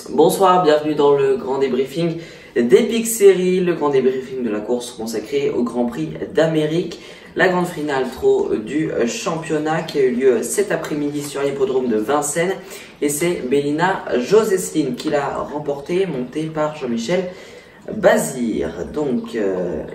Bonsoir, bienvenue dans le grand débriefing d'Epic Series, le grand débriefing de la course consacrée au Grand Prix d'Amérique, la grande finale trop du championnat qui a eu lieu cet après-midi sur l'hippodrome de Vincennes, et c'est Bellina Josselyn qui l'a remportée, montée par Jean-Michel Bazir. Donc,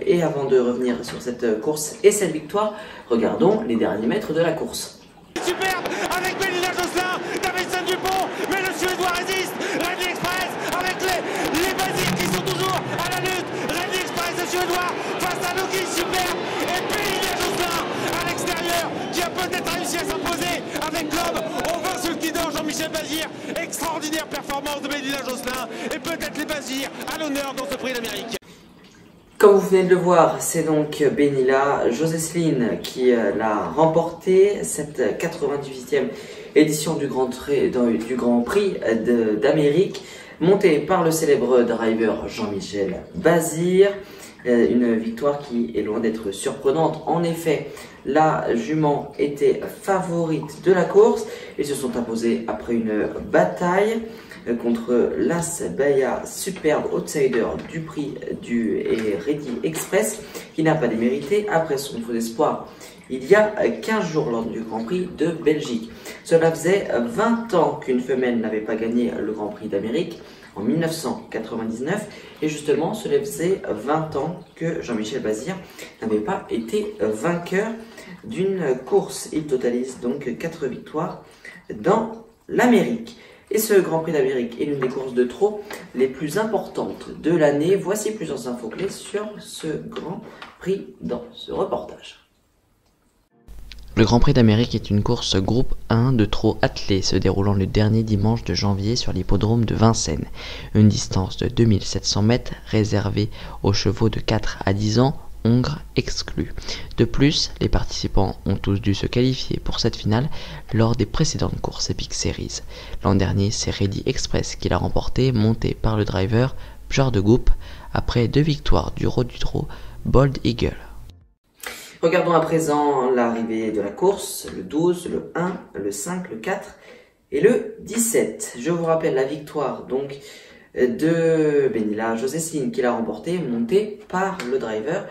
et avant de revenir sur cette course et cette victoire, regardons les derniers mètres de la course. Superbe avec Bellina Josselyn, Davidson Dupont, mais le Suédois résiste. Ready Express avec les Basiques qui sont toujours à la lutte. Ready Express, le Suédois face à Loki, superbe. Et Bellina Josselyn à l'extérieur qui a peut-être réussi à s'imposer avec l'homme au vin sur le guidon, Jean-Michel Bazir. Extraordinaire performance de Bellina Josselyn et peut-être les Bazir à l'honneur dans ce prix d'Amérique. Comme vous venez de le voir, c'est donc Bellina Josselyn qui l'a remporté, cette 98e édition du Grand Prix d'Amérique, montée par le célèbre driver Jean-Michel Bazir. Une victoire qui est loin d'être surprenante. En effet, la jument était favorite de la course. Ils se sont imposés après une bataille contre l'As Baya, superbe outsider du prix du Ready Express, qui n'a pas démérité après son faux espoir il y a 15 jours lors du Grand Prix de Belgique. Cela faisait 20 ans qu'une femelle n'avait pas gagné le Grand Prix d'Amérique, en 1999, et justement cela faisait 20 ans que Jean-Michel Bazir n'avait pas été vainqueur d'une course. Il totalise donc 4 victoires dans l'Amérique. Et ce Grand Prix d'Amérique est l'une des courses de trot les plus importantes de l'année. Voici plusieurs infos clés sur ce Grand Prix dans ce reportage. Le Grand Prix d'Amérique est une course groupe 1 de trot attelé se déroulant le dernier dimanche de janvier sur l'hippodrome de Vincennes. Une distance de 2700 mètres réservée aux chevaux de 4 à 10 ans, hongres exclus. De plus, les participants ont tous dû se qualifier pour cette finale lors des précédentes courses Epic Series. L'an dernier, c'est Ready Express qui l'a remporté, monté par le driver Björn de Goop, après 2 victoires du Road du Trot Bold Eagle. Regardons à présent l'arrivée de la course, le 12, le 1, le 5, le 4 et le 17. Je vous rappelle la victoire donc de Bellina Josselyn qui l'a remportée, montée par le driver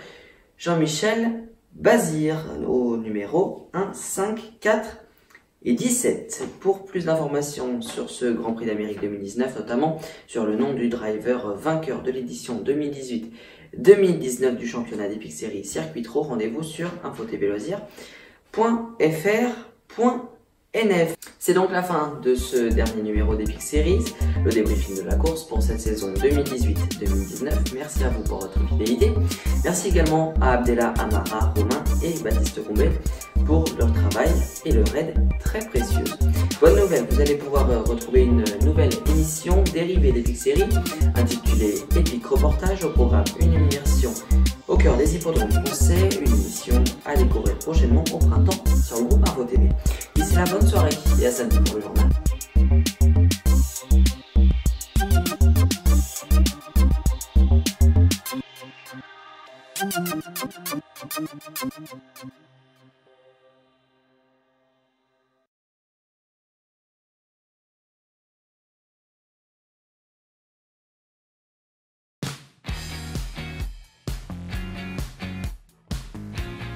Jean-Michel Bazir au numéro 1, 5, 4 et 17. Pour plus d'informations sur ce Grand Prix d'Amérique 2019, notamment sur le nom du driver vainqueur de l'édition 2018-2019 du championnat d'Epic Series Circuit Trot, rendez-vous sur infotvloisir.fr.nf. C'est donc la fin de ce dernier numéro d'Epic Series, le débriefing de la course pour cette saison 2018-2019. Merci à vous pour votre fidélité. Merci également à Abdella Amara, Romain et Baptiste Combet pour leur travail et leur aide très précieuse. Bonne nouvelle, vous allez pouvoir retrouver une nouvelle émission dérivée d'Epic Series intitulée Epic Reportage, au programme une immersion au cœur des hippodromes français, une émission à découvrir prochainement au printemps sur le groupe Info TV. D'ici là, bonne soirée et à samedi pour le journal.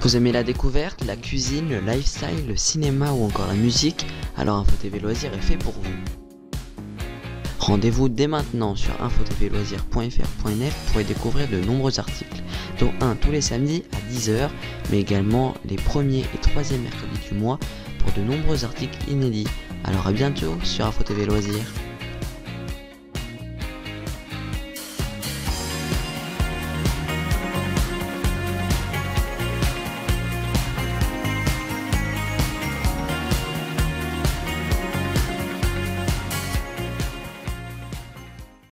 Vous aimez la découverte, la cuisine, le lifestyle, le cinéma ou encore la musique? Alors Info TV Loisirs est fait pour vous. Rendez-vous dès maintenant sur infotvloisir.fr.nf pour y découvrir de nombreux articles, dont un tous les samedis à 10 h, mais également les premiers et troisièmes mercredis du mois pour de nombreux articles inédits. Alors à bientôt sur Info TV Loisirs.